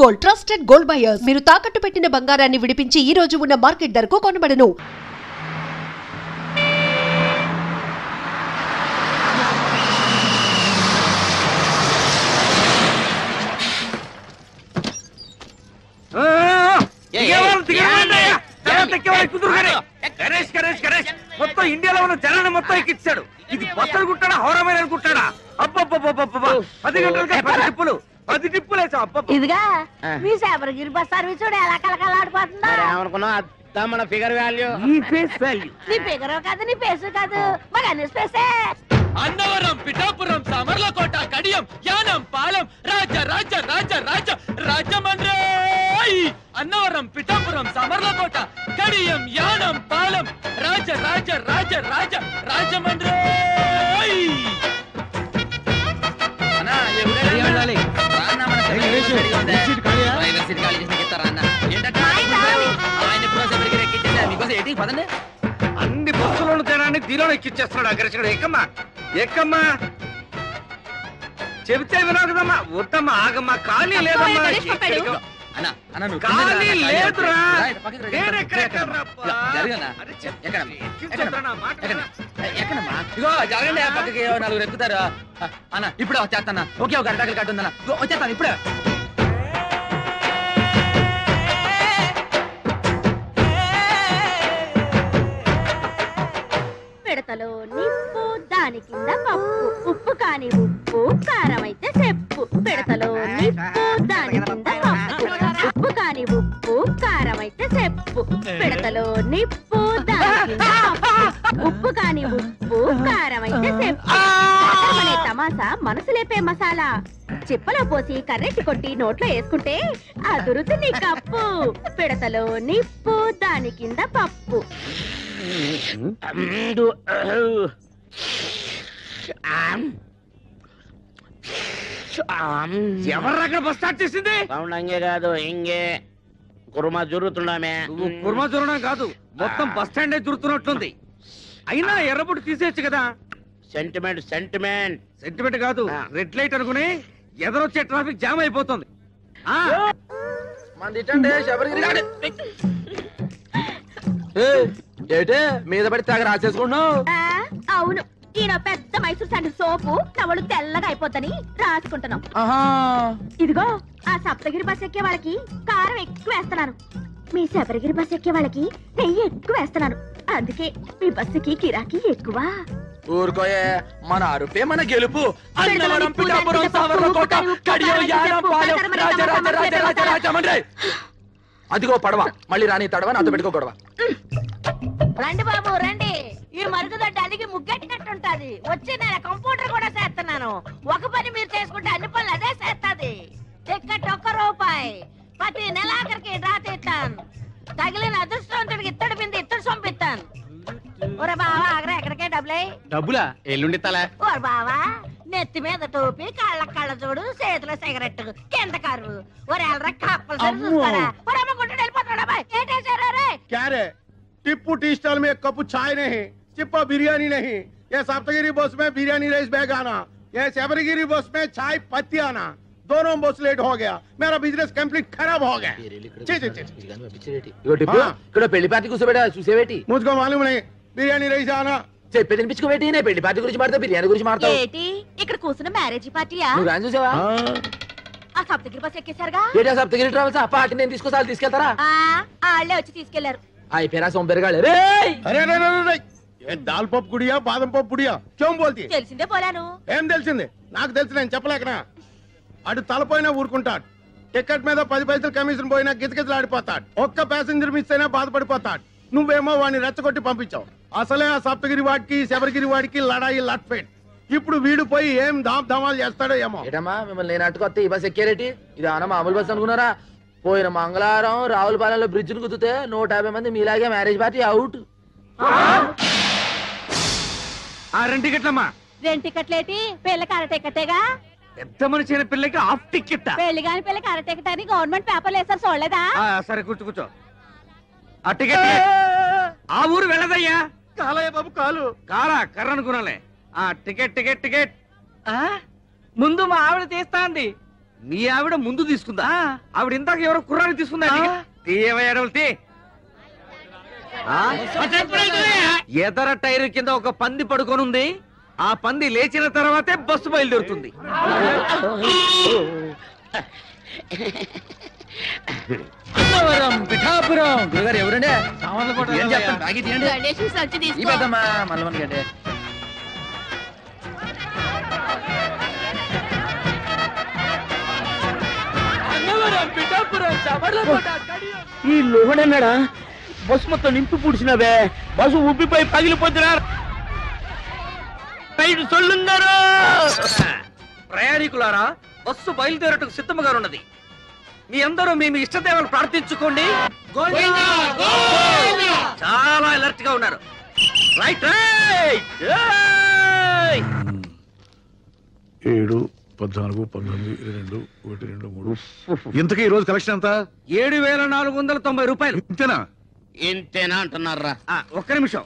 Gold trusted gold buyers మీరు తాకట్టు పెట్టిన బంగారాన్ని విడిపించి ఈ రోజు ఉన్న మార్కెట్ ధరకు కొనబడను. మొత్తం ఇండియాలో ఉన్న జనాన్ని మొత్తం ఎక్కించాడు. ఇది బస్సులు కుట్టాడా హౌరమైన కుట్టాడా? అబ్బబ్బబ్బబ్బబ్బా 10 గంటలకే 10 టిప్పులు వేసా. ఇదిగా మీ సేపరగిరి బస్ సర్వీస్ ఎలా కలకలాడిపోతుందా? ఏమనుకున్నా మన ఫిగర్ వాల్యూ నీ ఫేస్ వాల్యూ. నీ ఫిగర్ కాదు, నీ ఫేస్ కాదు, మరి అన్ని స్పేసే. అన్నవరం, పిఠాపురం, సమర్లకోట, కడియం, యానం, పాలెం, రాజ రాజ రాజ రాజ రాజమండ్రి. అన్నవరం, పిఠాపురం, సమర్లకోట, కడియం, యానం, పాలెం, రాజ రాజ రాజ రాజ రాజమండ్రి. అన్ని బస్సులను జనాన్ని దీనిలో ఎక్కిచ్చేస్తున్నాడు. అగ్రచుడు ఎక్కమ్మా ఎక్కమ్మా చెబితే వినవు కదమ్మా. వద్దమ్మా ఆగమ్మా, ఖాళీ లేదమ్మా, ఖాళీ లేదురా. జరగండి పక్కకి, 4 ఎక్కుతారు అన్న. ఇప్పుడు వచ్చేస్తాను, ఒకే ఒక అరటాకులు కట్టుందన్న, వచ్చేస్తాను ఇప్పుడే. పిడతలో నిప్పు, దాని కింద పప్పు, ఉప్పు కాని ఉప్పు, కారం అయితే చెప్పు. పిడతలో నిప్పు, దాని కింద పప్పు, ఉప్పు కాని ఉప్పు, కారం అయితే చెప్పు. పిడతలో నిప్పు, దాని కింద పప్పు, ఉప్పు కాని ఉప్పు, కారం అయితే చెప్పు. అనే తమాసా మనసు లేపే మసాలా. చిప్పలో పోసి కర్రెట్టి కొట్టి నోట్లో వేసుకుంటే అదురుతుంది కప్పు. పిడతలో నిప్పు, దాని కింద పప్పు. ఎవరు అక్కడ బస్ స్టార్ట్ చేసింది? సౌండ్ అంగే కాదు ఇంగే కుర్మా జరుగుతున్నామే. కుర్మా జరగడం కాదు, మొత్తం బస్ స్టాండ్ జరుగుతున్నట్లుంది. అయినా ఎర్రబుట్టు తీసేయచ్చు కదా. సెంటిమెంట్ సెంటిమెంట్ సెంటిమెంట్ కాదు, రెడ్ లైట్ అనుకుని ఎదరొచ్చే ట్రాఫిక్ జామ్ అయిపోతుంది. ఏటే మీద పడి తెగ రాసేసుకున్నావు? అవును, ఈయన పెద్ద మైసూర్ శాండిల్ సోపు నవలు తెల్లగా అయిపోద్దని రాసుకుంటున్నాం. ఇదిగో ఆ సప్తగిరి బస్ ఎక్కే వాళ్ళకి కారం ఎక్కువ వేస్తున్నాను, మీ శబరిగిరి బస్ ఎక్కే వాళ్ళకి నెయ్యి ఎక్కువ వేస్తున్నాను. అందుకే మీ బస్సుకి కిరాకీ ఎక్కువ. ఊరుకోయే, మన అరుపే మన గెలుపు. అన్నవరం, పిఠాపురం, సమర్లకోట, కడియం, యానం, పాలెం, రాజ రాజ రాజ రాజ రాజమండ్రి. అదిగో పడవ, మళ్ళీ రాని తడవ, నాతో పెట్టుకో గొడవ. రండి బాబు రండి, ఈ మరుగుదొడ్డ అదిగి ముగ్గెట్టినట్టుంటది. వచ్చి నేను కంప్యూటర్ కూడా చేస్తున్నాను. ఒక పని మీరు చేసుకుంటే అన్ని పనులు అదే చేస్తుంది. టికెట్ ₹1, ప్రతి నెలాఖరికి డ్రా తీస్తాను. తగిలిన అదృష్టవంతుడికి ఇత్తడి బింది ఇత్తడి సొంపిస్తాను. ఒరే బావా ఆగరా, ఎక్కడికే డబ్బులా ఎల్లుండి తల. ఓరే బావా, నెత్తి మీద టోపీ, కాళ్ళ కళ్ళ చూడు, చేతిలో సిగరెట్, కింద కరువు. ఒరే ఎల్లరా కప్పలు చూస్తారా? ఒరే అమ్మ గుంటూ వెళ్ళిపోతాడా బాయ్? ఏంటేసారా రే? क्या रे? टिप्पू टी स्टॉल में 1 कप चाय नहीं, चिप्पा बिरयानी नहीं, ये सप्तगिरी बस में बिरयानी राइस बैग आना, ये शबरगिरी बस में चाय पत्ती आना, दोनों बस लेट हो गया, मेरा बिजनेस कंप्लीट खराब हो गया। ఇక్కడ పెళ్లి పార్టీ కూర్చోబెట్టా చూసేవేటి? मुझको मालूम नहीं, बिरयानी राइस आना। చెప్పి తినిపించుకోబెట్టి, నేను పెళ్లి పార్టీ గురించి మాడతా, బిర్యానీ గురించి మాడతావు. ఏంటి ఇక్కడ కూర్చున్న మ్యారేజ్ పార్టీయా? నువ్వు గాని చూసావా? ఆ సప్తగిరి బస్ ఎక్కేశారుగా? ఏటా సప్తగిరి ట్రావెల్స్? ఆ పార్టీ నేను తీసుకొస్తా, తీసుకెళ్తారా? వాళ్ళే వచ్చి తీసుకెళ్లారు. అయిపోయినా సొంపెరగాలి. अरे अरे अरे ये दाल पप गुड़िया बादम पप गुड़िया क्यों बोलती है? తెలిసిందే పోలాను. ఏం తెలిసింది? నాకు తెలుసు, నేను చెప్పలేకనా? అటు తలపోయినా ఊరుకుంటాడు, టికెట్ మీద 10 పైసలు కమిషన్ పోయినా గిజగిజలాడిపోతాడు, ఒక్క ప్యాసింజర్ మిస్ అయినా బాధపడిపోతాడు. నువ్వేమో వాడిని రెచ్చగొట్టి పంపించావు. అసలే ఆ సప్తగిరి వాడికి శబరిగిరి వాడికి లడాయి లట్ఫెట్. ఇప్పుడు వీడు పోయి ఏం ధామాలు చేస్తాడో ఏమో. ఏటమ్మా మిమ్మల్ని నేను అట్టుకొస్తే ఈ బస్ ఎక్కేరేటి? ఇది అన్న మామూలు బస్ అనుకున్నారా? పోయిన మంగళవారం రావులపాలెంలో బ్రిడ్జ్ ను గుద్దితే 150 మంది మీలాగే మ్యారేజ్ పార్టీ అవుట్. 2 టికెట్లమ్మా. 2 టికెట్లేటి? పిల్లకి అర టికెటేగా. పెద్ద మనిషి అయిన పిల్లకి హాఫ్ టికెట్. పెళ్లి కాని పిల్లకి అర టికెట్ అని గవర్నమెంట్ పేపర్లు వేసారు, చూడలేదా? సరే కూర్చో. ఆ టికెట్ ఆ ఊరు వెళ్ళదయ్యా. కాలయ్య బాబు కాలు. కాలా కర్ర అనుకున్నాలే. Ticket ticket ticket. ముందు మా ఆవిడ తీస్తాంది. మీ ఆవిడ ముందు తీసుకుందా? ఆవిడ ఇందాక ఎవరో కుర్రాన్ని తీసుకుందా? ఎదర టైర్ కింద ఒక పంది పడుకొనుంది. ఆ పంది లేచిన తర్వాతే బస్సు బయలుదేరుతుంది. గురుగారు ఎవరండి? ఈ లోహడన్నాడా? బస్సు మొత్తం నింపి పూడ్చినవే. బస్సు ఉబ్బిపోయి పగిలిపోతున్నారు. ప్రయాణికులారా, బస్సు బయలుదేరటకు సిద్ధంగా ఉన్నది. మీ అందరూ మీ ఇష్టదేవాలు ప్రార్థించుకోండి. చాలా అలర్ట్ గా ఉన్నారు. Right right. 7, 14, 19, 22, 1, 2, 3. ఇంతకీ ఈ రోజు కలెక్షన్ ఎంత? 7,490 రూపాయలు. ఇంతేనా? ఇంతేనా అంటున్నారా? ఒక్క నిమిషం.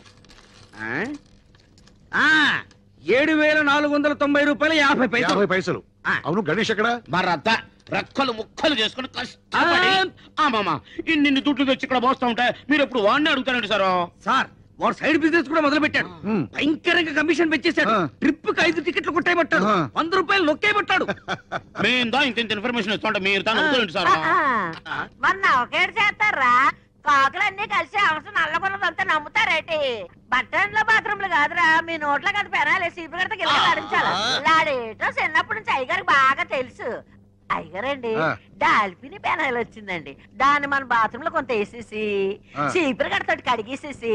7,490 రూపాయలు 50 పైసలు. 50 పైసలు. అవును, గణేష్ ఎక్కడ? మరద్ద రెక్కలు ముక్కలు చేసుకుని కష్టపడి ఇన్ని దుడ్లు తెచ్చి ఇక్కడ పోస్తా ఉంటే మీరు ఎప్పుడు వాడిని అడుగుతారండి సార్. సార్, వాడు సైడ్ బిజినెస్ కూడా మొదలు పెట్టాడు. భయంకరంగా కమిషన్ పెంచేశాడు. ట్రిప్ కి 5 టికెట్లు కొట్టేయబట్టాడు. 100 రూపాయలు నొక్కేయబట్టాడు. మేము దా ఇంత ఇన్ఫర్మేషన్ ఇస్తుంటే మీరు దాన్ని అవుతారండి సార్. మొన్న ఒకేడు చేస్తారా? కాకులన్నీ కలిసి అవసరం నల్లగొన్నదంతా నమ్ముతారేటి? బట్టన్లో బాత్రూమ్లు కాదురా, మీ నోట్లో కదా పెనాలి. సీపు కడితే గిల్ల లాడించాలి. లాడేటో చిన్నప్పటి నుంచి అయ్యగారికి బాగా తెలుసు. అయ్యగారండి, డాల్ఫిని పెనాయిల్ వచ్చిందండి. దాన్ని మన బాత్రూమ్ లో కొంత వేసేసి చీపురు కడతోటి కడిగేసేసి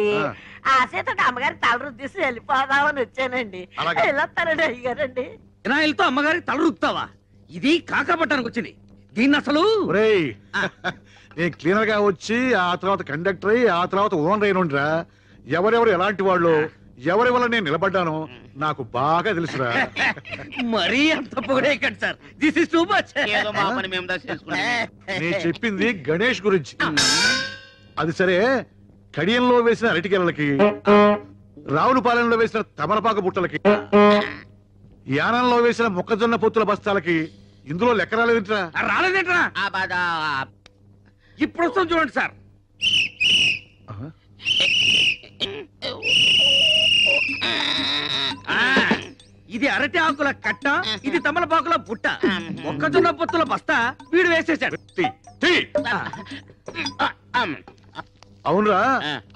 ఆ చేత అమ్మగారికి తల రుద్దేసి వెళ్ళిపోదామని వచ్చానండి. వెళ్ళొస్తానండి అయ్యగారండి. వినాయలతో అమ్మగారికి తల రుద్దుతావా? ఇది కాకపట్టానికి వచ్చింది. దీన్ని అసలు నేను క్లీనర్ గా వచ్చి ఆ తర్వాత కండక్టర్ అయ్యి ఆ తర్వాత ఓనర్ అయినరా. ఎవరెవరు ఎలాంటి వాళ్ళు, ఎవరి వల్ల నేను నిలబడ్డానో నాకు బాగా తెలుసురా. మరీ అంత పొగడేయకండి sir. This is too much. ఏదో మా పని మేము దా చేసుకున్నాం. నేను చెప్పింది గణేష్ గురించి. అది సరే, కడియంలో వేసిన అరటికెలకి, రావులపాలెంలో వేసిన తమలపాకు బుట్టలకి, యానంలో వేసిన మొక్కజొన్న పొత్తుల బస్తాలకి ఇందులో లెక్క రాలేదేంట్రా? రాలేదేంట్రా? ఇప్పుడు వస్తాం చూడండి సార్. ఇది అరటి ఆకుల కట్ట, ఇది తమలపాకుల బుట్ట, మొక్కజొన్న పొత్తుల బస్తా వీడు వేసేసాడు. అవునరా,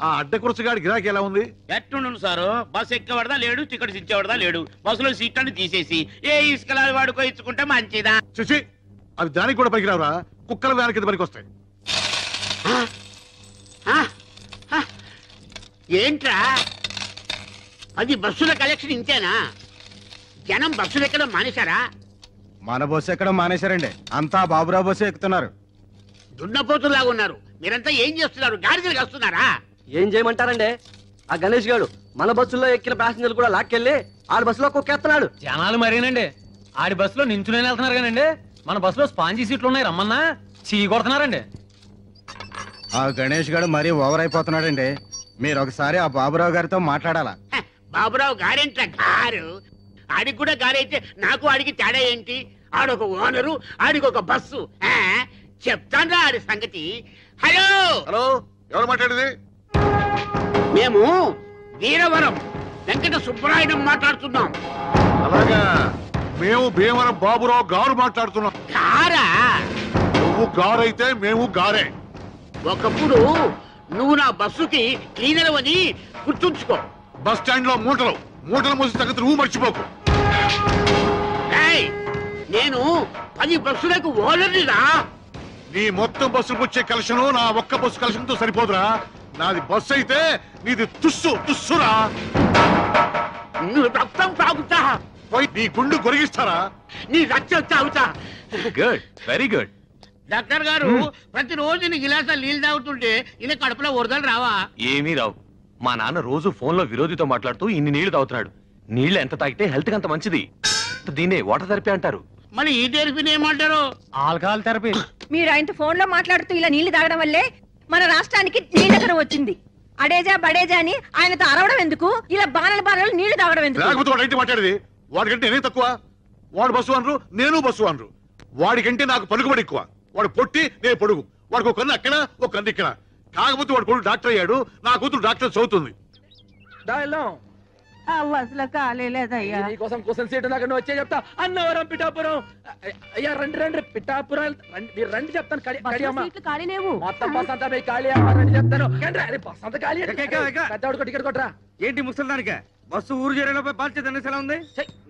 ఆ అడ్డకురసగాడి గిరాకీ ఎలా ఉంది? ఎట్టుండు సారు? బస్సు ఎక్కేవాడదా లేడు, టికెట్స్ ఇచ్చేవాడదా లేడు. బస్సులో సీట్లను తీసేసి ఏ ఇసుకలాలు వాడుకో ఇచ్చుకుంటే మంచిదా? చూసి అవి దానికి కూడా పనికిరావురా. కుక్కల వ్యాన్ కింద పనికి వస్తాయి. ఏంట్రా అది? బస్సుల కలెక్షన్ ఇంతేనా? జనం బస్సులు ఎక్కడం మానేశారా? మన బస్సు ఎక్కడం మానేశారండి. అంతా బాబురావు బస్సు ఎక్కుతున్నారు. దున్నపోతులాగా ఉన్నారు. మీరంతా ఏం చేస్తున్నారు? గాడిదలు వస్తున్నారా? ఏం చేయమంటారండి? ఆ గణేష్ గారు మన బస్సులో ఎక్కిన ప్యాసింజర్లు కూడా లాక్కెళ్ళి ఆడి బస్సులో కుక్కేస్తున్నాడు. జనాలు మరేనండి, ఆడి బస్సులో నించునే వెళ్తున్నారు కానండి, మన బస్సులో స్పాంజీ సీట్లు ఉన్నాయి రమ్మన్నా చీ కొడుతున్నారండి. ఆ గణేష్ గారు మరీ ఓవర్ అయిపోతున్నాడండి. మీరు ఒకసారి ఆ బాబురావు గారితో మాట్లాడాలా? బాబురావు గారేంట్రా గారు? ఆడికి కూడా గారైతే నాకు ఆడికి తేడా ఏంటి? ఆడొక ఓనరు, ఆడికి ఒక బస్సు. చెప్తాను ఆడి సంగతి. హలో హలో, ఎవరు మాట్లాడేది? మేము వీరవరం వెంకట సుబ్బరాయుడు మాట్లాడుతున్నాం. అలాగా, మేము భీమవరం బాబురావు గారు మాట్లాడుతున్నాం. గారా? నువ్వు గారైతే మేము గారే. ఒకప్పుడు నువ్వు నా బస్సుకి క్లీనర్ అని గుర్తుంచుకో. బస్ స్టాండ్ లో మూటలు మూసి తగ్గదు, నువ్వు మర్చిపోకు. నేను 10 బస్సులకు ఓనర్నిరా. నీ మొత్తం బస్సులకు వచ్చే కలెక్షన్ నా ఒక్క బస్సు కలెక్షన్ తో సరిపోదురా. నాది బస్సు అయితే నీది తుస్సురా. నువ్వు రక్తం తాగుతా, పోయి నీ గుండు కొరిగిస్తారా? నీ రక్తం తాగుతా. Good, very good. డాక్టర్ గారు, ప్రతిరోజు నీ గిలాసాలు నీళ్ళు తాగుతుంటే ఇలా కడుపులో వరదలు రావా? ఏమీ రావు. మా నాన్న రోజు ఫోన్ లో విరోధితో మాట్లాడుతూ ఇన్ని నీళ్లు తాగుతున్నాడు. నీళ్లు ఎంత తాగితే హెల్త్ కి అంత మంచిది. దీన్నే వాటర్ థెరపీ అంటారు. మరి ఈ థెరపీని ఏమంటారు? Alcohol therapy. మీరు ఆయనతో ఫోన్ లో మాట్లాడుతూ ఇలా నీళ్లు తాగడం వల్లే మన రాష్ట్రానికి నీళ్ళకర వచ్చింది. అడేజా బడేజా అని ఆయనతో అరవడం ఎందుకు? ఇలా బాణలు నీళ్లు తాగడం ఎందుకు? మాట్లాడేది వాడికంటే నేనే తక్కువ. వాడు బస్సు అనరు, నేను బస్సు అనరు. వాడికంటే నాకు పలుకుబడి ఎక్కువ. వాడు పొట్టి, నేను పొడుగు. వాడికి ఒక కన్ను అక్కడ, ఒక కన్ను ఇక్కడ. కాకపోతే వాడు కొడుకు డాక్టర్ అయ్యాడు, నా కూతురు డాక్టర్ చదువుతుంది. బస్సులో ఖాళీ లేదయ్యా. నీకోసం క్వశ్చన్ సీట్ దాకా నువ్వు వచ్చే చెప్తా. అన్నవరం పిఠాపురం. అయ్యా రండి రండి, పిఠాపురం మీరు రండి చెప్తాను. ఖాళీ లేవు. మొత్తం బస్ అంతా పోయి ఖాళీ అమ్మ రండి చెప్తాను. బస్ అంతా ఖాళీ. పెద్దవాడికి టికెట్ కొట్టరా. ఏంటి ముసలిదానికే బస్సు ఊరు చేరేలోపై బాధ్యత ఎలా ఉంది?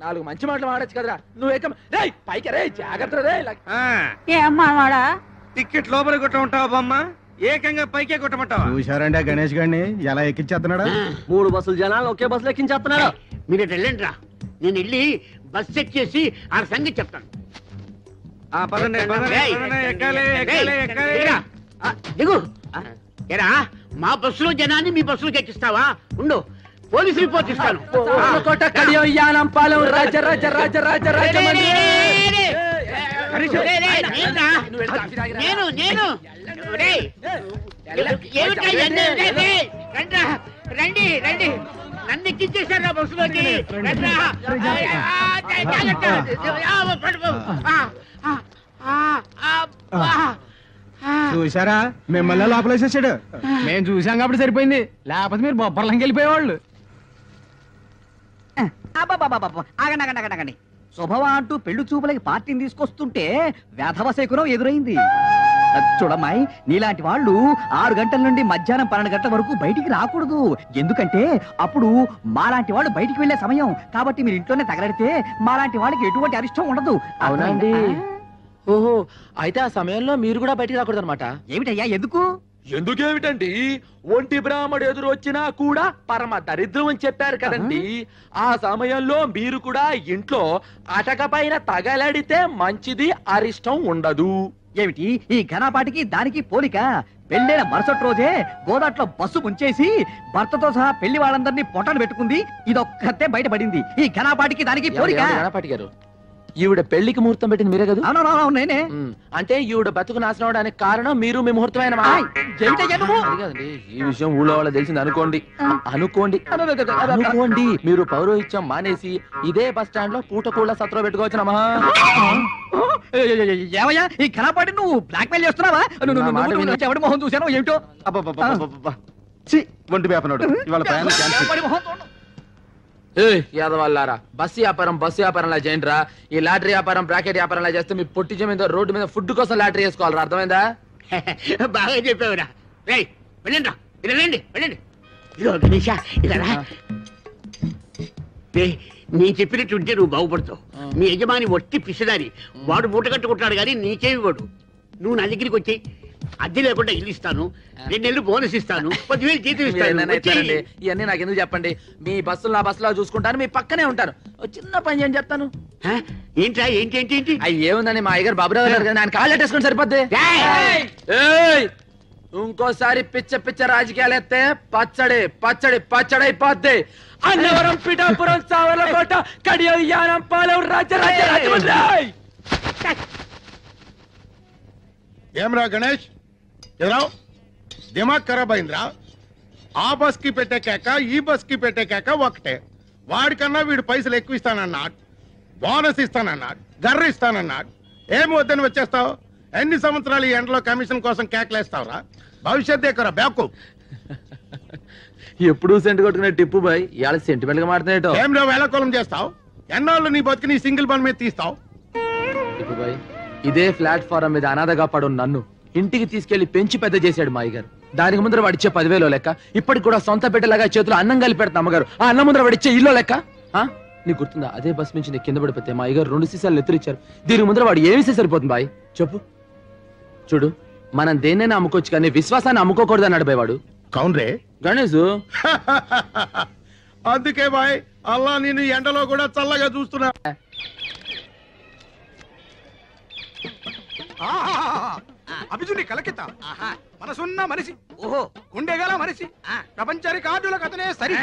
4 మంచి మాటలు మాడచ్చు కదరా. నువ్వు ఏకం రే పైకి రే, జాగ్రత్త రే. ఏమ్మా వాడా టికెట్ లోపల కొట్టమంటావా బామ్మ? ఏకంగా పైకే కొట్టమంటావా? చూశారండి ఆ గణేష్ గారిని ఎలా ఎక్కించేస్తున్నాడా? 3 బస్సులు జనాలు ఒకే బస్సులో ఎక్కించేస్తున్నాడు. మీరు వెళ్ళండి రా, నేను వెళ్ళి బస్ చెక్ చేసి ఆ సంగతి చెప్తాను. దిగు. ఎరా మా బస్సులో జనాన్ని మీ బస్సులోకి ఎక్కిస్తావా? ఉండు, పోలీస్ రిపోర్ట్ ఇస్తాను. నేను రండి రండి, నన్ను ఎక్కించేశారు నా బస్సులోకి. చూసారా మిమ్మల్ని లోపలేసేసాడు. మేము చూసాం కాబట్టి సరిపోయింది, లేకపోతే మీరు బొబ్బర్లంకి వెళ్ళిపోయేవాళ్ళు. ఆగండి. శుభవా అంటూ పెళ్లి చూపులకి పార్టీని తీసుకొస్తుంటే వేధవ శకునం ఎదురైంది. చూడమ్మాయి, నీలాంటి వాళ్ళు 6 గంటల నుండి మధ్యాహ్నం 12 గంటల వరకు బయటికి రాకూడదు. ఎందుకంటే అప్పుడు మాలాంటి వాళ్ళు బయటికి వెళ్లే సమయం. కాబట్టి మీరు ఇంట్లోనే తగలడితే మాలాంటి వాళ్ళకి ఎటువంటి అరిష్టం ఉండదు. అవునండి. ఓహో, అయితే ఆ సమయంలో మీరు కూడా బయటికి రాకూడదు అనమాట. ఏమిటయ్యా ఎందుకు? ఎందుకేమిటండి, ఒంటి బ్రాహ్మడు ఎదురు వచ్చినా కూడా పరమ దరిద్రం అని చెప్పారు కదండి. ఆ సమయంలో మీరు కూడా ఇంట్లో అటక పైన తగలడితే మంచిది, అరిష్టం ఉండదు. ఏమిటి ఈ ఘనపాటికి దానికి పోలిక? పెళ్ళైన మరుసటి రోజే గోదాట్లో బస్సు ముంచేసి భర్తతో సహా పెళ్లి వాళ్ళందరినీ పొట్టలు పెట్టుకుంది. ఇదొక్కతే బయటపడింది. ఈ ఘనపాటికి దానికి పోలిక? గణపాటి గారు, ఈవిడ పెళ్లికి ముహూర్తం పెట్టింది మీరే కదా? అవునవును నేనే. అంటే ఈవిడ బతుకు నాశనం అవడానికి కారణం మీరు, మీ ముహూర్తం అయిన ఈ విషయం ఊళ్ళో వాళ్ళ తెలిసింది అనుకోండి. అనుకోండి మీరు పౌరోహిత్యం మానేసి ఇదే బస్ స్టాండ్ లో పూటకూళ్ళ సత్రం పెట్టుకోవచ్చునమ్మా. ఏమయ్యా ఈ ఘనపాటి నువ్వు బ్లాక్ మెయిల్ చేస్తున్నావా? ఎవడి మొహం చూసానో ఏమిటో. ఒంటి వేపనాడు ఇవాళ యాదవాళ్ళారా, బస్సు వ్యాపారంలా చేయండిరా. ఈ లాటరీ వ్యాపారం, బ్రాకెట్ వ్యాపారంలా చేస్తే మీ పొట్టి మీద రోడ్డు మీద ఫుడ్ కోసం లాటరీ వేసుకోవాలరా. అర్థమైందా? బాగా చెప్పావురా. వెళ్ళండి వెళ్ళండి వెళ్ళండి. ఇదో గణేష ఇలా నేను చెప్పినట్టు ఉంటే నువ్వు బాగుపడతావు. మీ యజమాని వట్టి పిసిదారి, వాడు మూట కట్టుకుంటాడు కానీ నీకేమి వాడు. నువ్వు నా దగ్గరికి వచ్చి అద్దె లేకుండా ఇల్లు ఇస్తాను, 2 నెలలు బోనస్ ఇస్తాను, 10,000 జీతం ఇస్తాను. ఇవన్నీ నాకు ఎందుకు చెప్పండి. మీ బస్సులు నా బస్సులో చూసుకుంటాను, మీ పక్కనే ఉంటాను. చిన్న పని చేయని చెప్తాను. ఏంట్రా ఏంటి ఏంటి ఏంటి? అవి ఏముందని మా అయ్యగారు బాబురావు గారు ఆయన కాళ్ళు అట్టేసుకుని సరిపోద్ది. ఇంకోసారి పిచ్చ రాజకీయాలు ఎత్తే పచ్చడి అయిపోద్ది. అన్నవరం, పిఠాపురం, సావర్లకోట, కడియం, యానం, పాలెం, రాజమండ్రి. ఏమరా గణేష్, ఎదురావు దిమాగ్ ఖరాబ్ అయిందిరా. ఆ బస్ కి పెట్టే కేక, ఈ బస్ కి పెట్టే కేక ఒకటే. వాడికన్నా వీడు పైసలు ఎక్కువ ఇస్తానన్నాడు, బోనస్ ఇస్తానన్నాడు, గర్ర ఇస్తానన్నాడు. ఏమి వద్దని వచ్చేస్తావు? ఎన్ని సంవత్సరాలు ఈ ఎండలో కమిషన్ కోసం కేకలేస్తావురా? భవిష్యత్ ఎక్కరా బ్యాకు. ఎప్పుడు సెంట్ కొట్టుకునే టిప్పు బాయ్ ఇవాళ సెంటిమెంట్ గా మాట్లాడేటో. ఏం నువ్వు వేళకోళం చేస్తావు? ఎన్నాళ్ళు నీ బతికి నీ సింగిల్ బండ్ మీద తీస్తావు? టిప్పు బాయ్, ఇదే ప్లాట్ఫారం మీద అనాథగా పడు నన్ను ఇంటికి తీసుకెళ్లి పెంచి పెద్ద చేశాడు మా అయ్యగారు. దానికి ముందర వాడిచ్చే 10,000 లెక్క, ఇప్పటికి కూడా సొంత బిడ్డలాగా చేతులు అన్నం కలిపి పెడతా అమ్మగారు. ఆ అన్నం ముందర వాడిచ్చే ఇల్లు లెక్క. నీకు గుర్తుందా? అదే బస్ నుంచి నేను కింద పడిపోతే మా అయ్యగారు 2 సీసాలు నెత్తురిచ్చారు. దీనికి ముందర వాడు ఏమి సరిపోతుంది బాయ్ చెప్పు. చూడు, మనం దేన్నైనా అమ్ముకోవచ్చు కానీ విశ్వాసాన్ని అమ్ముకోకూడదు అన్నాడు బాయ్ వాడు. కౌన్రే గణేష్. అందుకే బాయ్ అల్లా నేను ఎండలో కూడా చల్లగా చూస్తున్నా. అభిజుని కలకిత మనసున్న మనిషి, ఓహో గుండెగల మనిషి, ప్రపంచ రికార్డులకు అతనే సరి,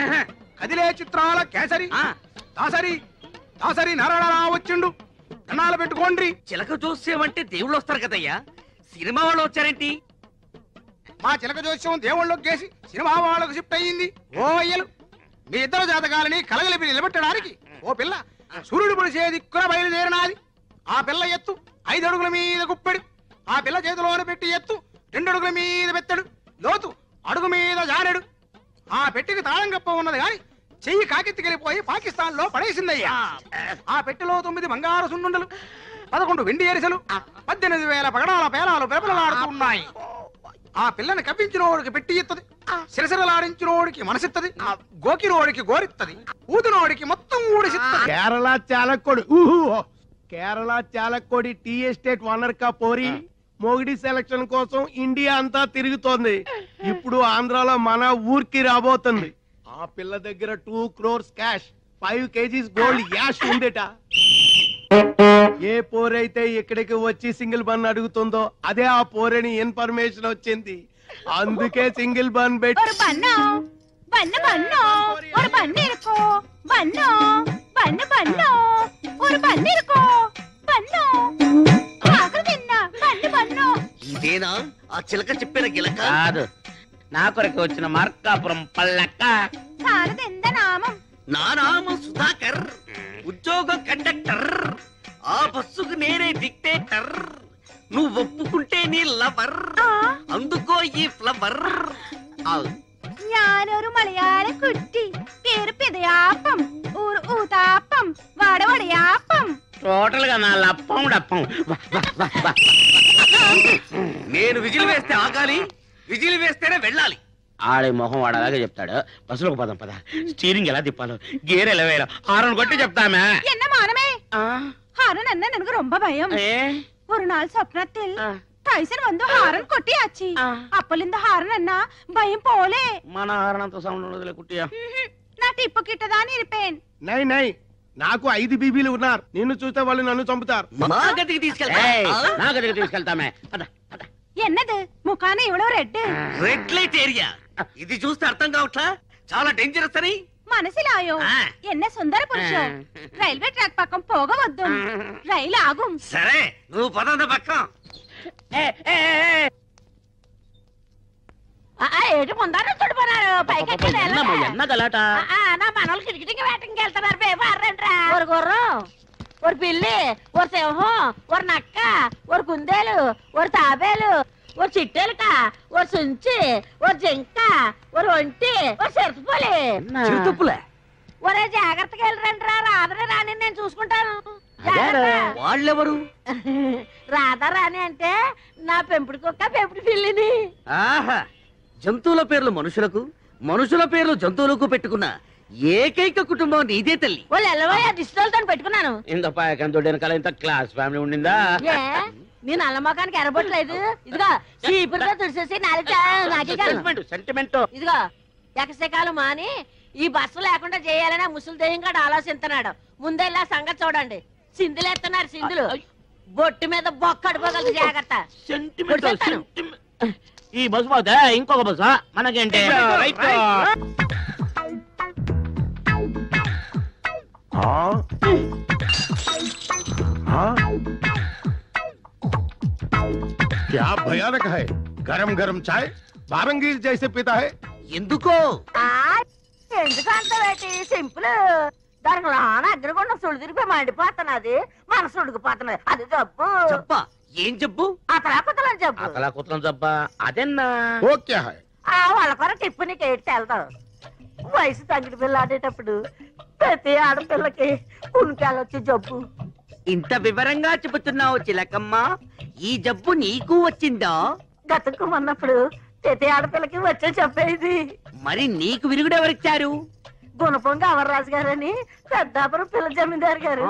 కదిలే చిత్రాల కేసరి, దాసరి నారాయణ వచ్చిండు. కన్నాలు పెట్టుకోండి. చిలక జోస్యం అంటే దేవుళ్ళు వస్తారు కదయ్యా, సినిమా వాళ్ళు వచ్చారేంటి? మా చిలక జోస్యం దేవుళ్ళకి చేసి సినిమా వాళ్ళకు షిఫ్ట్ అయ్యింది. ఓ అయ్యలు, మీ ఇద్దరు జాతకాలని కలగలిపి నిలబెట్టడానికి ఓ పిల్ల సూర్యుడు పొడిసే దిక్కున బయలుదేరినాది. ఆ పిల్ల ఎత్తు 5 అడుగుల మీద గుప్పెడు ఆ పిల్ల చేతిలోనే పెట్టి ఎత్తు 2 అడుగుల మీద బెత్తడు లోతు అడుగు మీద జారెడు ఆ పెట్టికి తాళం కప్ప ఉన్నది గాని చెయ్యి కాకెత్తికెళ్ళిపోయి పాకిస్తాన్ లో పడేసిందయ్యా. ఆ పెట్టెలో 9 బంగారు సున్నుండలు 11 వెండి ఎరిసెలు 18,000 పగడాల పేలాలు పెరపలలాడుతున్నాయి. ఆ పిల్లని కవ్వించినోడికి పెట్టి ఇత్తది, సిరసిరలాడించినోడికి మనసిత్తది, గోకినోడికి గోరిత్తది, ఊదినోడికి మొత్తం ఊడిసిత్తది. Kerala Chalakudy Kerala Chalakudy tea estate owner కా పోరి మొగిడి సెలక్షన్ కోసం ఇండియా అంతా తిరుగుతోంది. ఇప్పుడు ఆంధ్రాలో మన ఊరికి రాబోతుంది. ఆ పిల్ల దగ్గర 2 crores క్యాష్ 5 kgs గోల్డ్ యాష్ ఉందేట. ఏ పోరైతే ఇక్కడికి వచ్చి సింగిల్ బన్ అడుగుతుందో అదే ఆ పోరని ఇన్ఫర్మేషన్ వచ్చింది. అందుకే సింగిల్ బన్ పెట్టి ఇదేనా ఆ చిలక చెప్పిన గిలక కాదు, నా కొరకు వచ్చిన మార్కాపురం పల్లక్క. నా నామం సుధాకర్, ఉద్యోగం కండక్టర్, ఆ బస్సుకు నేనే డిక్టేటర్. నువ్వు ఒప్పుకుంటే నీ లవర్, అందుకో ఈ ఫ్లవర్. ഞാനൊരു മലയാള കുട്ടി പേര് പിതയാപ്പം ഊര് ഊതാപ്പം വടവടയാപ്പം. టోటల్ గా నా లప్పం డప్పం. నేను విజిల్ వేస్తే ఆగాలి, విజిల్ వేస్తేనే వెళ్ళాలి. ఆడే మొహం వాడలాగా చెప్తాడు. బస్సులోకి పదం పద, స్టీరింగ్ ఎలా తిప్పాలో, గేర్ ఎలా వేయాలో హారన్ కొట్టి చెప్తామే. என்ன மானமே ஹாரன் என்ன எனக்கு ரொம்ப பயம். ஒரு நாள் சொப்னத்தில் டைசன் வந்து హారన్ కొట్టియాచి. అప్పలింద హారన్ అన్న భయం పోలే. మన హారన్ అంత సౌండ్ ఉండదులే కుట్టియా. నా టిప్పు కిట్టదాని ఇరిపేన్. నై నై, నాకు 5 బీబీలు ఉన్నారు. నిన్ను చూస్తే వాళ్ళు నన్ను చంపుతారు. మా గదికి తీసుకెళ్తా, నా గదికి తీసుకెళ్తామే. ఎన్నది ముఖాన ఇవ్వడం రెడ్ రెడ్ లైట్ ఏరియా. ఇది చూస్తే అర్థం కావట్లా, చాలా డేంజరస్ అని. మనసిలాయో ఎన్న సుందర పురుషం. రైల్వే ట్రాక్ పక్కం పోగవద్దు, రైలు ఆగుం. సరే నువ్వు పదంద పక్కం. ఏటి ముందర చుడిపోనారు పైకి ఎన్న గలాట. నా మనోళ్ళు కిటికీకి వేటకి వెళ్తున్నారు. పేపర్రంట్రా ఒక గుర్రం, ఒక పిల్లి, ఒక సింహం, ఒక నక్క, ఒక కుందేలు, ఒక తాబేలు, ఒక చిట్టెలుక, ఒక సుంచి, ఒక జింక, ఒక ఒంటి, ఒక చిరుతపులి. ఒరే జాగ్రత్తగా వెళ్ళరంట్రా, రాధరా రాని నేను చూసుకుంటాను. వాళ్ళెవరు? రాధా రాని అంటే నా పెంపుడు కుక్క పెంపుడు పిల్లిని. ఆహా, జంతువుల పేర్లు మనుషులకు, మనుషుల పేర్లు జంతువులకు పెట్టుకున్న ఏకైక కుటుంబం నీదే తల్లి. వాళ్ళు ఎల్లవయ్యా దిష్టితో పెట్టుకున్నాను. ఇంత పాయకంతో వెనకాల ఇంత క్లాస్ ఫ్యామిలీ ఉండిందా? నేను అల్లమ్మకానికి ఎరబొట్టలేదు. ఇదిగో చీపురుతో తుడిసేసి సెంటిమెంట్. ఇదిగో ఎకసకాలు మాని ఈ బస్సు లేకుండా చేయాలని ఆ ముసలి దేహం కూడా ఆలోచిస్తున్నాడు. ముందెల్లా సంగతి చూడండి. సింధులు ఎత్తున్నారు, సింధులు. బొట్టు మీద బొక్క అడిపోగలదు, జాగ్రత్త. ఈ బస్సు పోతే ఇంకొక బస్సు మనకేంటి? क्या भयानक है। गरम गरम चाय बारंगीर जैसे पीता है। ఎందుకో ఎందుకు అంత వేటి సింపుల్. దానికి రాన అగ్రగుండ సుడి తిరిగిపోయి మండిపోతున్నది, మనసు ఉడికిపోతున్నది. అది జబ్బు. జబ్బా? ఏం జబ్బు? అతలాకుతలం జబ్బు. అతలాకుతలం జబ్బా? అదెన్నా वो क्या है? వాళ్ళ కొర టిప్పు నీకు ఏడు తెల్దాం. వయసు తగ్గిన పిల్ల ఆడేటప్పుడు ప్రతి ఆడపిల్లకి కునికాలొచ్చి జబ్బు. ఇంత వివరంగా చెబుతున్నావు చిలకమ్మ. ఈ జబ్బు నీకు వచ్చిందా? గతుక్కుమన్నప్పుడు ప్రతి ఆడపిల్లకి వచ్చే చెప్పేది. మరి నీకు విరుగుడు ఎవరిచ్చారు? గుణపొంగ అమర్రాజు గారని పెద్దాపురం పిల్ల జమీందారు గారు.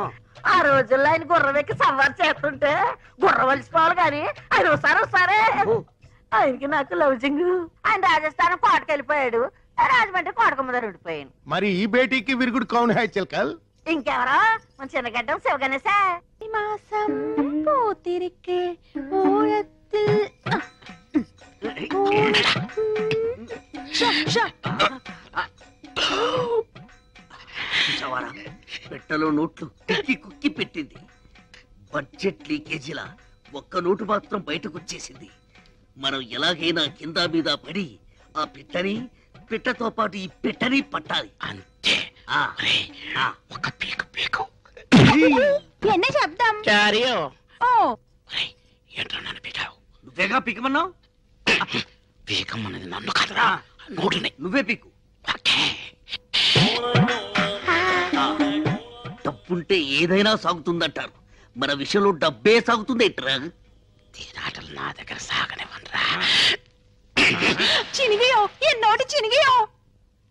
ఆ రోజుల్లో ఆయన గుర్రవెక్కి సవారు చేస్తుంటే గుర్ర వలిసిపోవాలి గాని ఆయన ఒకసారి ఆయనకి నాకు లవ్జింగ్. ఆయన రాజస్థానం కోటకెళ్ళిపోయాడు, రాజమండ్రి కోటక మీద ఉండిపోయాను. మరి ఈ బేటీకి విరుగుడు కౌన్ హై చిలకల్? ఇంకెవరో మన చిన్నగడ్డం శివగణేశ. మాసం పూతిరికే ఓయత్తిల్ పెట్టలో నోట్లు కుక్కి కుక్కి పెట్టింది. బడ్జెట్ లీకేజీలా ఒక్క నోటు మాత్రం బయటకు వచ్చేసింది. మనం ఎలాగైనా కింద మీద పడి ఆ పిట్టతో పాటు ఈ పిట్టని పట్టాలి. అంతే. என்ன சப்தம்? చారియో. ఓ ఏంట్రా నన్ను పీకావు? నువ్వేగా పీకమన్నావు. పీకమ్మన్నది నన్ను కాదురా, నోటిని. నువ్వే పీకు. డబ్బుంటే ఏదైనా సాగుతుందంటారు, మన విషయంలో డబ్బే సాగుతుంది ఏంట్రా? తీరాటలు నా దగ్గర సాగనివ్వనరా. చినిగియో എന്നോട് ചിനികിയോ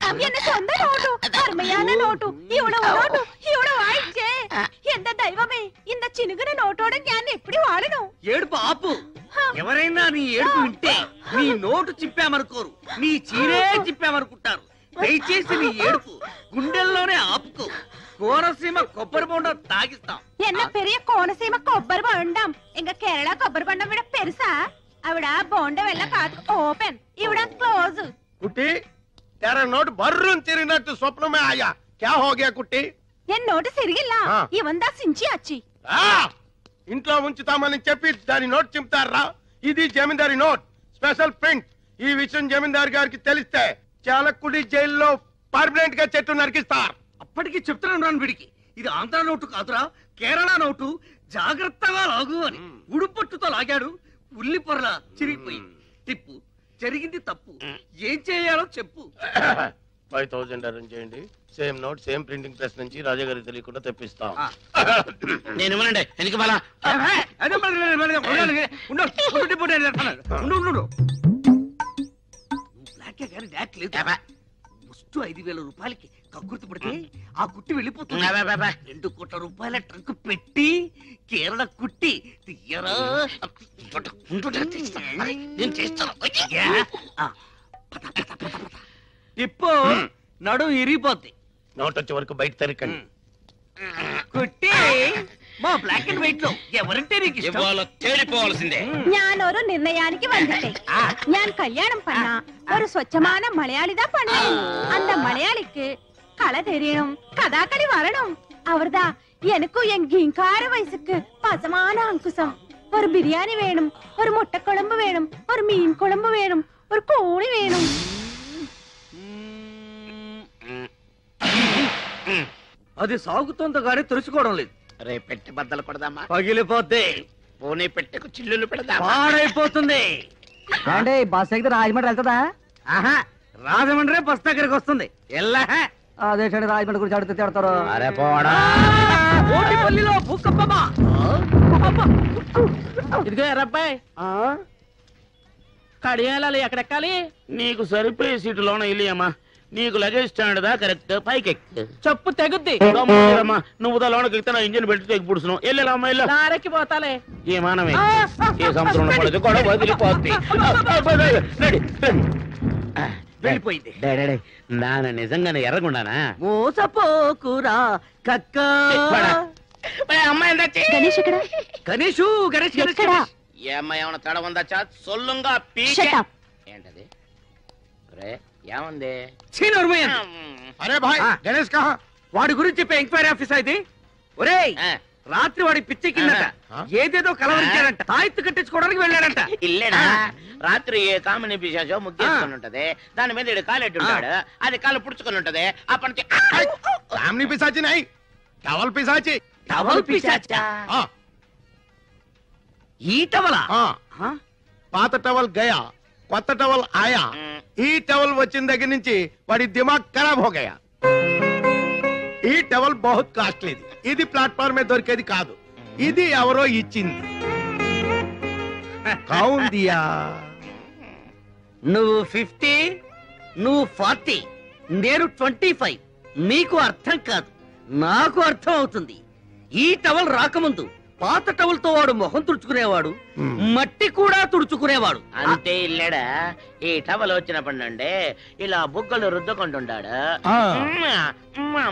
എന്നെ സ്വന്തം നോട്ടു അർമ്മയാന നോട്ടു ഇവിടെ നോട്ടു ഇവിടെ വായിച്ചേ എന്റെ ദൈവമേ ఇంత చినుగున నోటోడ ഞാൻ ఎప్పుడు వాడను. ఏడుపు ఆపు. ఎవరైనా నీ ఏడుపు వింటే నీ నోటు చిప్పామనుకోరు, నీ చీరే చిప్పామనుకుంటారు. దయచేసి నీ ఏడుపు గుండెల్లోనే ఆపుకో. కోనసీమ కొబ్బరి బొండ తాగిస్తాం. என்ன பெரிய కోనసీమ కొబ్బరి బొండం ఇంకా కేరళ కొబ్బరి బొండం విడ పెరుసా అవిడ బొండ వెళ్ళ కాదు ఓపెన్ ఇవిడ క్లోజ్. కుట్టి तेरा नोट बर्रून తిరిగినట్టు స్వప్నమే ఆయా. क्या हो गया కుట్టి? ఎన్ నోటు సిరిగిల్ల ఇవందా సించి అచ్చి ఇంట్లో ఉంచుతామని చెప్పి దాని నోట్ చింపుతారా? ఇది జమీందారి నోట్, స్పెషల్ ప్రింట్. ఈ విషయం జమీందారు గారికి తెలిస్తే చాలకుడి జైల్లో పర్మనెంట్ గా చెట్టు నరికిస్తారు. అప్పటికి చెప్తున్నాను రాను వీడికి, ఇది ఆంధ్ర నోటు కాదురా, కేరళ నోటు. జాగ్రత్తగా లాగు అని ఉడుపట్టుతో లాగాడు. ఉల్లి పొరలా చిరిగిపోయింది. టిప్పు జరిగింది తప్పు, ఏం చేయాలో చెప్పు. 5000 అరేంజ్ చేయండి. Same note same printing press నుంచి రాజా గారికి తెలియకుండా తెప్పిస్తాం. నేను ఇవ్వనండి, ఎందుకు మళ్ళా? ముస్టు 5000 రూపాయలకి కక్కుర్తి పడితే ఆ కుట్టి వెళ్ళిపోతుంది. 2 కోట్ల రూపాయల ట్రంక్ పెట్టి కేరళ కుట్టి తీయరా. నేను చేస్తాను. టిప్పు నడు ఇరిగిపోద్ది. నోట్ వచ్చే వరకు బయట తెరకండి. కుట్టి మా బ్లాక్ అండ్ వైట్ లో ఎవరంటే నీకు ఇష్టం? తేలిపోవాల్సిందే. ഞാനൊരു നിർണയാനിക്ക് വന്നിട്ടേ ഞാൻ കല്യാണം பண்ண ഒരു സ്വച്ഛமான മലയാളിതാ பண்ணேன். அந்த மலையாளிக்கு கலை தெரியணும், கதாகளி வரணும். அவர்தா எனக்கும் என் கிங்கார வயசுக்கு பசமான அங்குசம். ஒரு பிரியாணி வேணும், ஒரு முட்டை குழம்பு வேணும், ஒரு மீன் குழம்பு வேணும், ஒரு கோழி வேணும். అది సాగుతుందో గానీ తెలుసుకోవడం లేదు. రే పెట్టి బద్దలు కొడదామా? పగిలిపోద్ది. పోనీ పెట్టెకు చిల్లులు పెడదామా? పాడైపోతుంది. అంటే బస్ ఎక్కితే రాజమండ్రి వెళ్తుందా? ఆహా, రాజమండ్రి బస్ దగ్గరికి వస్తుంది. ఎల్లా అదేంటండి రాజమండ్రి గురించి అడిగితే తిడతారు. అరే పోడా. ఓటిపల్లిలో భూకంపమా? ఇదిగో ఎర్రబ్బాయి, కడియాలి ఎక్కడెక్కాలి? నీకు సరిపోయే సీటులోన ఇల్లియమ్మా. నీకు లగేజ్ స్టాండ్ దా కరెక్ట్, పైకి ఎక్కు. చెప్పు తెగుద్ది. నువ్వు లోనకి ఎక్కితే నా ఇంజిన్ పెట్టి తెగి పుడుచును. వెళ్ళమ్మా ఇల్లు. లారెక్కి పోతాలే. ఏ మానమే ఏ సంవత్సరం పడదు కూడా వదిలిపోద్ది. వెళ్ళిపోయింది. నాన్న నిజంగానే ఎర్రగుండానా? మోసపోకురా కక్క. అమ్మాయి గణేష్ ఇక్కడ. గణేషు గణేష్ గణేష్ ఎక్కడా? ఏ అమ్మాయి ఏమన్నా తడ ఉందా? సొల్లుంగా Shut up. ఏంటది? రే ఏముంది? అరే భాయ్ గణేష్ కహా? వాడి గురించి చెప్పే ఎంక్వైరీ ఆఫీసర్ ఇది. ఒరేయ్ రాత్రి వాడి పిచ్చి కిందట ఏదేదో కలవరించాడంట. తాయెత్తు కట్టించుకోవడానికి వెళ్ళాడంట. ఇల్లేనా? రాత్రి ఏ కామని పిశాచో ముగ్గేసుకుని ఉంటది. దాని మీద ఇడు కాలెట్టి ఉంటాడు. అది కాలు పుడుచుకుని ఉంటది. అప్పటి నుంచి కామిని పిశాచి నై, టవల్ పిశాచి. టవల్ పిశాచా? ఈ టవలా? పాత టవల్ గయా, కొత్త టవల్ ఆయా. ఈ టవల్ వచ్చిన దగ్గర నుంచి వాడి దిమాగ్ ఖరాబ్ హో గయా. ఈ టవల్ బహుత్ కాస్ట్లీది. ఇది ప్లాట్ఫామ్ మీద దొరికేది కాదు. ఇది ఎవరో ఇచ్చింది. కౌన్ దియా? నువ్వు 50, నువ్వు 40, నేను 25. నీకు అర్థం కాదు, నాకు అర్థం అవుతుంది. ఈ టవల్ రాకముందు పాత టవల్ తో వాడు మొహం తుడుచుకునేవాడు, మట్టి కూడా తుడుచుకునేవాడు. అంతే ఇల్లేడా? ఈ టవల్ వచ్చినప్పటి నుండి ఇలా బుగ్గలు రుద్దుకుంటున్నాడు,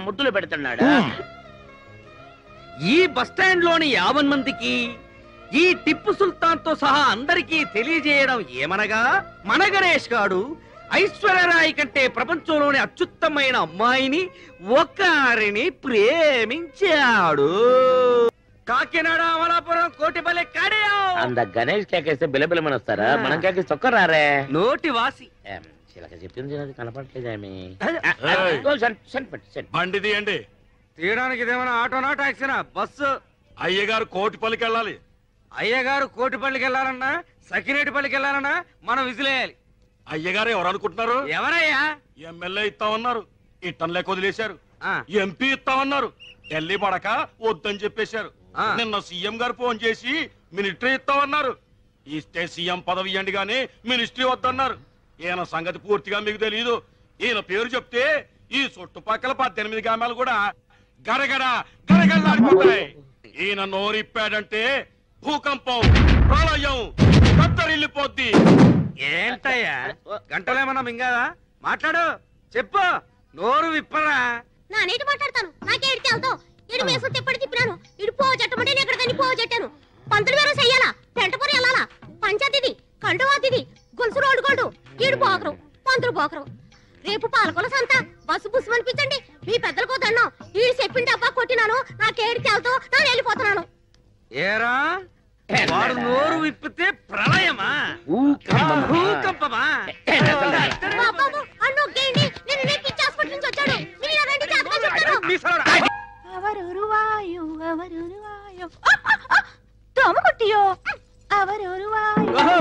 ముద్దులు పెడుతున్నాడు. ఈ బస్ స్టాండ్ లోని 50 మందికి ఈ టిప్పు సుల్తాన్ తో సహా అందరికీ తెలియజేయడం ఏమనగా, మన గణేష్ గాడు ఐశ్వర్యరాయ్ కంటే ప్రపంచంలోని అత్యుత్తమైన అమ్మాయిని ఒకరిని ప్రేమించాడు. కాకినాడ, అమలాపురం, కోటిపల్లి, కడియం. అంద గణేష్ కేకేస్తే బిలబిలమని వస్తారా? మనం కేకేసి ఒక్కరారే. నోటి వాసి చిలక చెప్పింది కనపడలేదేమి. బండి తీయండి. తీయడానికి ఇదేమైనా ఆటోనా టాక్సీనా? బస్సు. అయ్యగారు కోటిపల్లికి వెళ్ళాలి. అయ్యగారు కోటిపల్లికి వెళ్ళాలన్నా సకినేటిపల్లికి వెళ్ళాలన్నా మనం విసిలేయాలి. అయ్యగారు ఎవరు అనుకుంటున్నారు? ఎవరయ్యా? ఎమ్మెల్యే ఇస్తామన్నారు, ఇట్టన్ లేక వదిలేశారు. ఎంపీ ఇస్తామన్నారు, ఢిల్లీ పడక వద్దని చెప్పేశారు. నిన్న సీఎం గారు ఫోన్ చేసి మినిస్ట్రీ ఇస్తామన్నారు. ఇస్తే సీఎం పదవి ఇవ్వండి గానీ మినిస్ట్రీ వద్దన్నారు. ఈయన సంగతి పూర్తిగా మీకు తెలియదు. ఈయన పేరు చెప్తే ఈ చుట్టుపక్కల 18 గ్రామాలు కూడా గరగడ గరగడలాడిపోతాయి. ఈయన నోరిప్పాడంటే భూకంపం, ప్రళయం, కత్తరిల్లిపోద్ది. ఏంటయ్యా గంటలేమన్నా మింగాదా? మాట్లాడు, చెప్పు, నోరు విప్పరా. నా నీటి మాట్లాడతాను. నాకే ఎడితే అవుతావు. ఇడు మేసు తిప్పటి తిప్పినాను. ఇడు పో జట్టమంటే నేను ఎక్కడికని పో జట్టాను. పంతులు వేరే చెయ్యాలా, పెంటపూరి వెళ్ళాలా, పంచాయతీది, కండువాతిది, గొలుసు రోడ్డు గోల్డు, ఈడు పోకరు, పంతులు పోకరు. రేపు పాలకొల సంత, బస్సు బుస్సు అనిపించండి. మీ పెద్దలకు దండం. ఈడు చెప్పింది డబ్బా కొట్టినాను. నాకేడితే అవుతావు, నేను వెళ్ళిపోతున్నాను. ఏరా వాడు నోరు విప్పితే ప్రళయమా, భూకంపమా? అన్నొక్కేయండి. నేను పిచ్చి హాస్పిటల్ నుంచి వచ్చాడు. మీరు రండి, జాతకం చెప్తాను. దోమ కొట్టియో అవరువాయో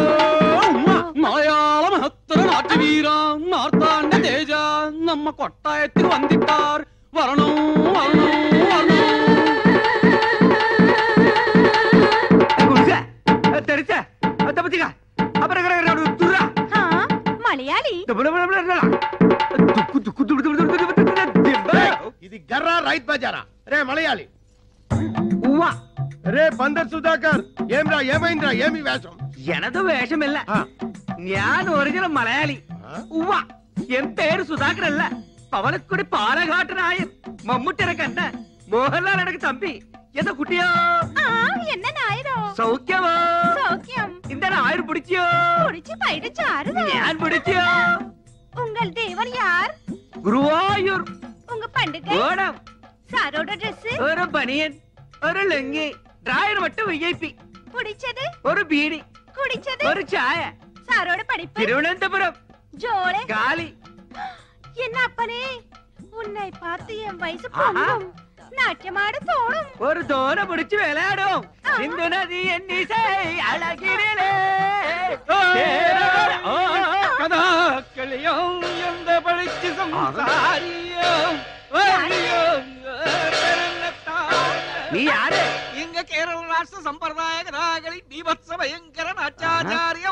മലയാള മഹത്തര നാട്യവീര മാർത്താണ്ഡ തേജ നമ്മ കൊട്ടായത്തിൽ വന്നിട്ടാർ വരണോ വരണോ വരണോ. మలయాళి ఇది గర్రా రైత్ బజారా. రే మలయాళి, రే బందర్ సుధాకర్, ఏమ్రా ఏమైందిరా? ఏమి వేషం? ఎనదు వేషమిల్ల, ഞാൻ ഒറിജിനൽ മലയാളി. ഉവ്വ, എൻ പേര് സുധാകർ അല്ല. പവനക്കുടി പാലഘാട്ടനായൻ, മമ്മൂട്ടിനെ കണ്ട മോഹൻലാൽ എനക്ക് തമ്പി. എന്താ കുട്ടിയോ? என்ன நாயரோ? സൗഖ്യമോ? சௌக்கியம். இந்த நாயர் பிடிச்சிയോ? பிடிச்சு பைடு சாருதா. ഞാൻ பிடிச்சிയോ? உங்கள் தேவர் யார்? ഗുരുവായൂർ. உங்க பண்டிகை ഓണം. சாரோட Dress? ഒരു ബനിയൻ, ഒരു ലുങ്കി, ഡ്രായർ மட்டும் വിഐപി. பிடிச்சது? ഒരു ബീഡി, குடிச்சது? ഒരു ചായ. சாரோட படிப்பு? തിരുവനന്തപുരം. ஜோளே കാലി. என்ன அப்பனே, உன்னை பார்த்து என் வயசு பொங்கும். நாட்டியமாட தோணும். ഒരു തോര പിടിച്ച് വിളയാടും. സിന്ധു നദി എന്നിസൈ അഴകിരിലേ കഥാക്കളിയോ എന്ത പഠിച്ച് സംസാരിയോ. നീ ആര്? ഇങ്ങ കേരള രാഷ്ട്ര സമ്പ്രദായ കഥാകളി ബീഭത്സ ഭയങ്കര നാട്യാചാര്യ